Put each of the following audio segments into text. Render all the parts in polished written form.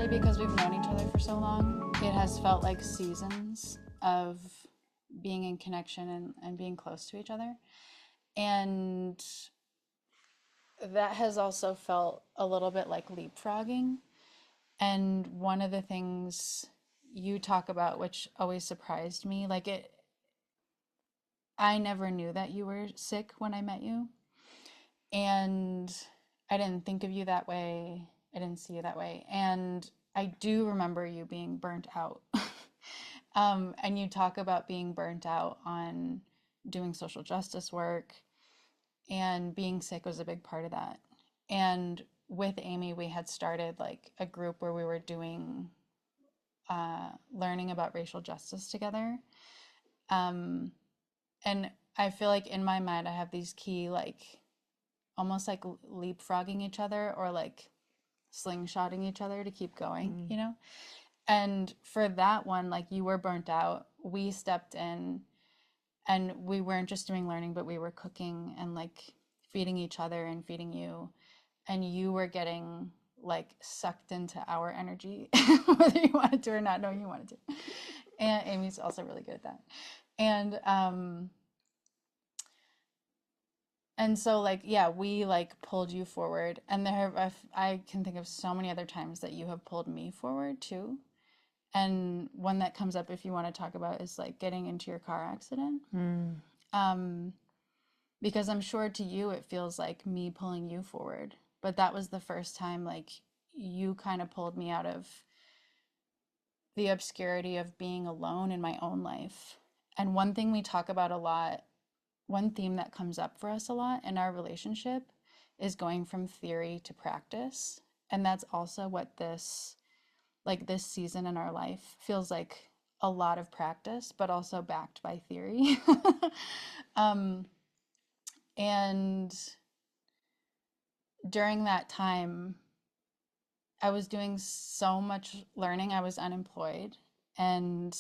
especially because we've known each other for so long, it has felt like seasons of being in connection and being close to each other. And that has also felt a little bit like leapfrogging. And one of the things you talk about, which always surprised me, like I never knew that you were sick when I met you. And I didn't think of you that way. I didn't see you that way. And I do remember you being burnt out. And you talk about being burnt out on doing social justice work, and being sick was a big part of that. And with Amy, we had started like a group where we were doing learning about racial justice together. Um, and I feel like in my mind, I have these key, like almost like leapfrogging each other, or like slingshotting each other to keep going, you know? And for that one, like you were burnt out, we stepped in, and we weren't just doing learning, but we were cooking and like feeding each other and feeding you. And you were getting like sucked into our energy, whether you wanted to or not knowing you wanted to. And Amy's also really good at that. And so like, yeah, we like pulled you forward, and I can think of so many other times that you have pulled me forward too. And one that comes up, if you want to talk about, is like getting into your car accident. Because I'm sure to you it feels like me pulling you forward, but that was the first time like you kind of pulled me out of the obscurity of being alone in my own life. And one thing we talk about a lot, one theme that comes up for us a lot in our relationship, is going from theory to practice. And that's also what this season in our life feels like, a lot of practice, but also backed by theory. And during that time, I was doing so much learning. I was unemployed, and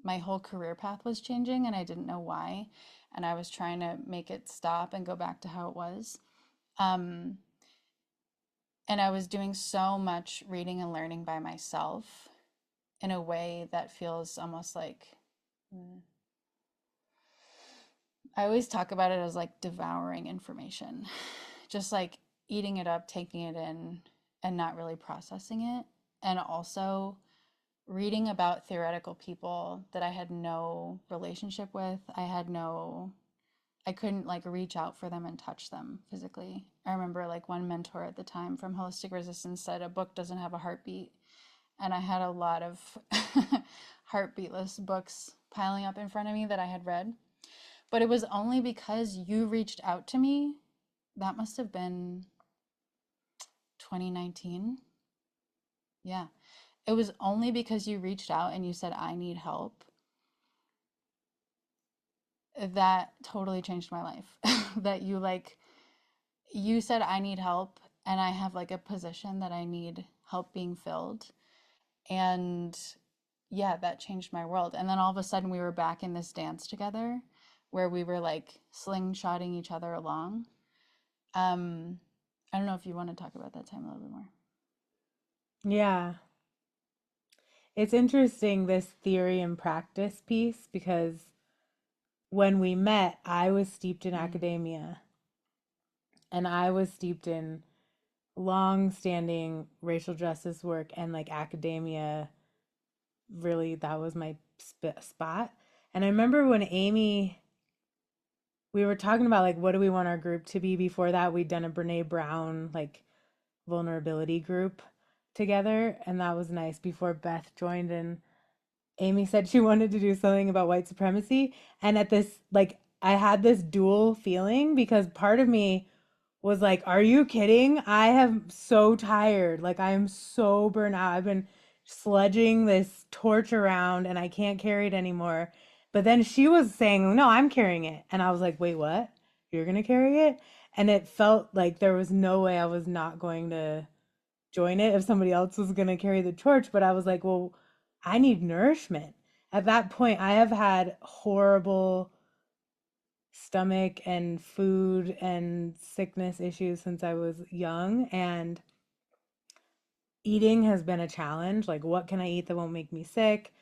my whole career path was changing, and I didn't know why. And I was trying to make it stop and go back to how it was. Um, and I was doing so much reading and learning by myself in a way that feels almost like, I always talk about it as like devouring information, just like eating it up, taking it in, and not really processing it. And also reading about theoretical people that I had no relationship with. I couldn't like reach out for them and touch them physically. I remember like one mentor at the time from Holistic Resistance said a book doesn't have a heartbeat. And I had a lot of heartbeatless books piling up in front of me that I had read. But it was only because you reached out to me. That must have been 2019. Yeah. It was only because you reached out and you said, I need help, that totally changed my life. That you said, I need help, and I have like a position that I need help being filled. And yeah, that changed my world. And then all of a sudden we were back in this dance together where we were like slingshotting each other along. I don't know if you want to talk about that time a little bit more. Yeah. It's interesting, this theory and practice piece, because when we met, I was steeped in academia, and I was steeped in long-standing racial justice work, and like academia, really, that was my spot. And I remember when we were talking about like what do we want our group to be. Before that, we'd done a Brene Brown like vulnerability group together, and that was nice, before Beth joined. And Amy said she wanted to do something about white supremacy. And at this, like, I had this dual feeling, because part of me was like, are you kidding? I am so tired. Like, I am so burnt out. I've been sledging this torch around and I can't carry it anymore. But then she was saying, no, I'm carrying it. And I was like, wait, what? You're going to carry it? And it felt like there was no way I was not going to join it if somebody else was going to carry the torch. But I was like, well, I need nourishment. At that point, I have had horrible stomach and food and sickness issues since I was young. And eating has been a challenge. Like, what can I eat that won't make me sick?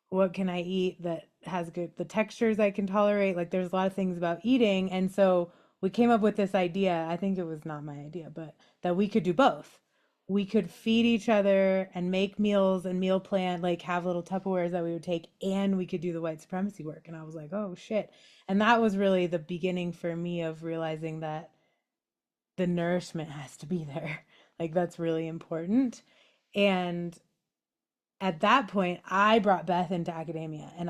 What can I eat that has good the textures I can tolerate? Like, there's a lot of things about eating. And so we came up with this idea. I think it was not my idea, but that we could do both. We could feed each other and make meals and meal plan, like have little Tupperwares that we would take, and we could do the white supremacy work. And I was like, oh shit. And that was really the beginning for me of realizing that the nourishment has to be there. Like, that's really important. And at that point, I brought Beth into academia, and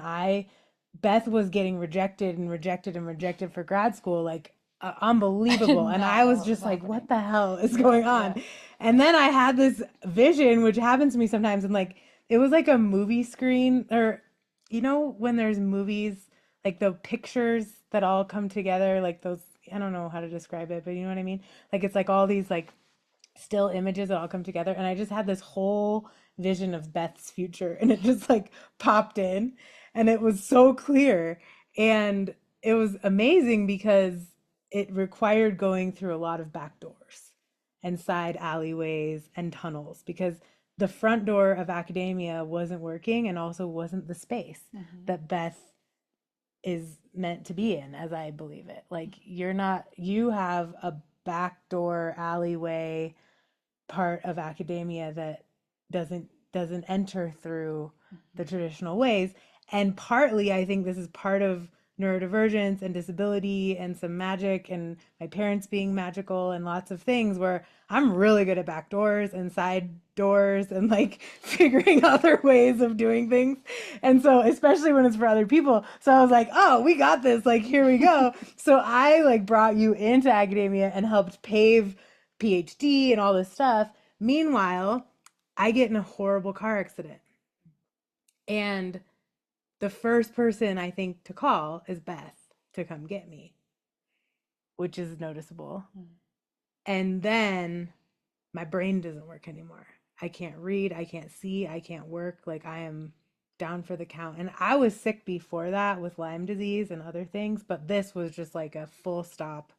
Beth was getting rejected and rejected and rejected for grad school, like I did unbelievable. And not I know was what was just like, what happening. the hell is Yeah, going yeah. on? And then I had this vision, which happens to me sometimes, and like, it was like a movie screen, or, when there's movies, like the pictures that all come together, like those, I don't know how to describe it, but you know what I mean? Like, it's like all these like still images that all come together, and I just had this whole vision of Beth's future, and it just like popped in, and it was so clear, and it was amazing because it required going through a lot of back doors and side alleyways and tunnels, because the front door of academia wasn't working, and also wasn't the space Hmm. that Beth is meant to be in, as I believe it. Like, you have a backdoor alleyway part of academia that doesn't enter through the Hmm. traditional ways. And partly, I think this is part of neurodivergence and disability and some magic, and my parents being magical, and lots of things where I'm really good at back doors and side doors and like figuring other ways of doing things. And so, especially when it's for other people, so I was like, oh, we got this, like, here we go. So I like brought you into academia and helped pave PhD and all this stuff. Meanwhile, I get in a horrible car accident. And the first person I think to call is Beth to come get me, which is noticeable. And then my brain doesn't work anymore. I can't read, I can't see, I can't work. Like, I am down for the count. And I was sick before that with Lyme disease and other things, but this was just like a full stop.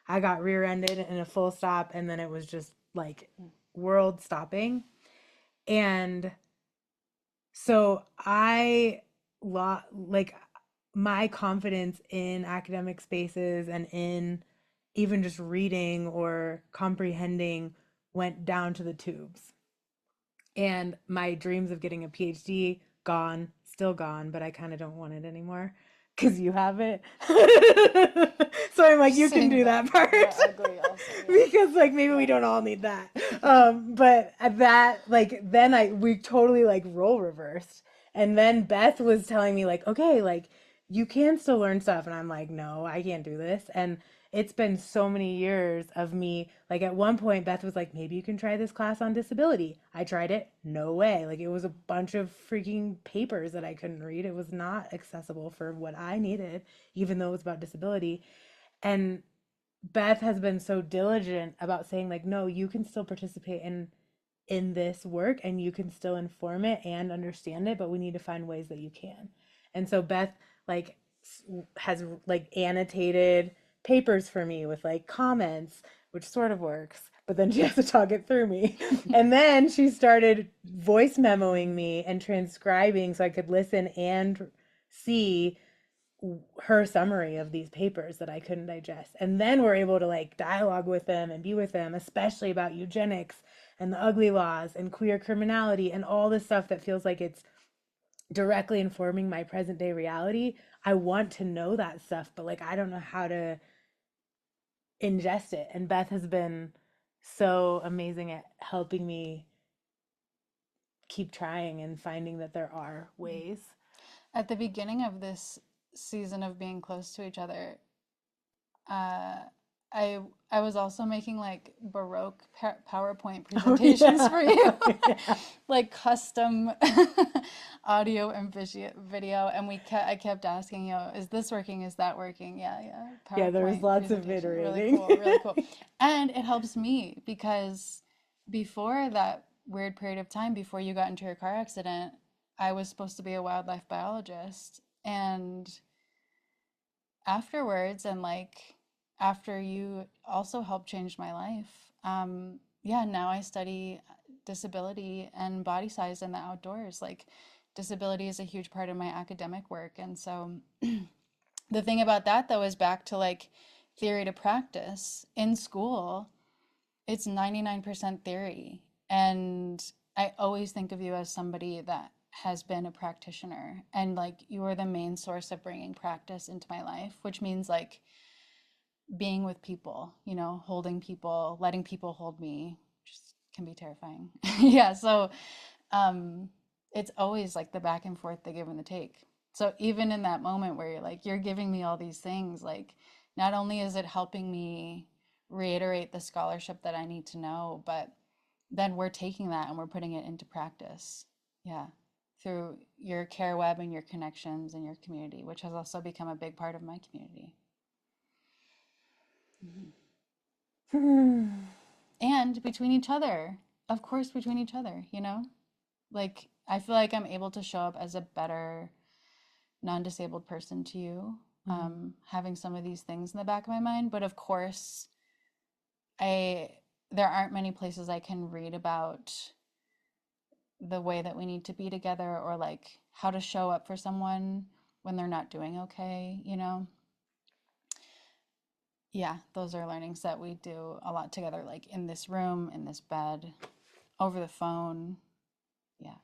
I got rear-ended in a full stop, and then it was just like world stopping. And so like, my confidence in academic spaces and in even just reading or comprehending went down to the tubes. And my dreams of getting a PhD, gone, still gone, but I kind of don't want it anymore because you have it. So I'm like, you can Saying do that the part. ugly also, yeah. Because like maybe we Yeah. don't all need that. But at that, like, then we totally like role reversed. And then Beth was telling me like, okay, like, you can still learn stuff, and I'm like, no, I can't do this. And it's been so many years of me, like, at one point Beth was like, maybe you can try this class on disability. I tried it, no way. Like, it was a bunch of freaking papers that I couldn't read. It was not accessible for what I needed, even though it was about disability. And Beth has been so diligent about saying like, no, you can still participate in this work, and you can still inform it and understand it, but we need to find ways that you can. And so Beth like has like annotated papers for me with like comments, which sort of works, but then she has to talk it through me. And then she started voice memoing me and transcribing so I could listen and see her summary of these papers that I couldn't digest. And then we're able to like dialogue with them and be with them, especially about eugenics and the ugly laws and queer criminality and all this stuff that feels like it's directly informing my present day reality. I want to know that stuff, but like, I don't know how to ingest it. And Beth has been so amazing at helping me keep trying and finding that there are ways. At the beginning of this season of being close to each other, uh, I I was also making like Baroque PowerPoint Oh presentations yeah. for you, Yeah. like custom audio and video, and I kept asking you, is this working? Is that working? Yeah, yeah. Yeah, there was PowerPoint lots of presentation, really iterating. cool, really cool, and it helps me because before that weird period of time, before you got into your car accident, I was supposed to be a wildlife biologist, and afterwards, and like after you also helped change my life, yeah, now I study disability and body size in the outdoors. Like, disability is a huge part of my academic work. And so the thing about that, though, is back to like theory to practice. In school, it's 99% theory. And I always think of you as somebody that has been a practitioner, and like you are the main source of bringing practice into my life, which means like being with people, you know, holding people, letting people hold me, just can be terrifying. Yeah, so um it's always like the back and forth, the give and the take. So even in that moment where you're like, you're giving me all these things, like not only is it helping me reiterate the scholarship that I need to know, but then we're taking that and we're putting it into practice. Yeah. Through your CareWeb and your connections and your community, which has also become a big part of my community. Mhm. And between each other, of course, between each other, you know? Like, I feel like I'm able to show up as a better non-disabled person to you, having some of these things in the back of my mind. But of course, I there aren't many places I can read about the way that we need to be together, or like how to show up for someone when they're not doing okay, you know? Yeah, those are learnings that we do a lot together, like in this room, in this bed, over the phone. Yeah.